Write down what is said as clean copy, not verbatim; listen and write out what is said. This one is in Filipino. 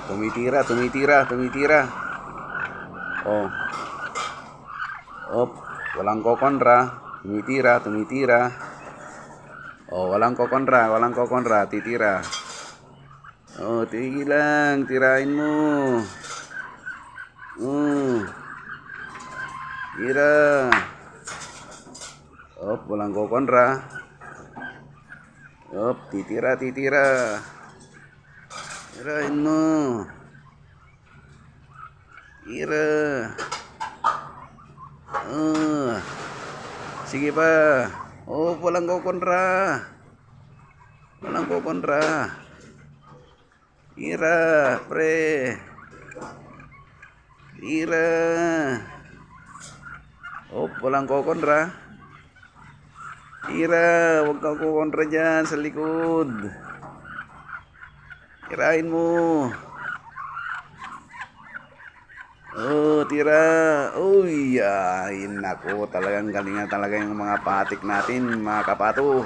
Tumitira, tumitira, tumitira. Oh. Op, walang kokontra. Tumitira, tumitira. Oh, walang kokontra, walang kokontra. Titira. Oh, tigil lang. Tirain mo. Tira. Op, walang kokontra. Op, titira, titira. Tirain mo. Tira. Sige pa. Oh, walang kokontra. Walang kokontra. Tira, pre. Tira. Oh, walang kokontra. Tira, huwag kang kokontra dyan sa likod. Tirain mo. Oh, tira. Uy, ay, nako, talagang galingan talaga yung mga patik natin, mga kapato.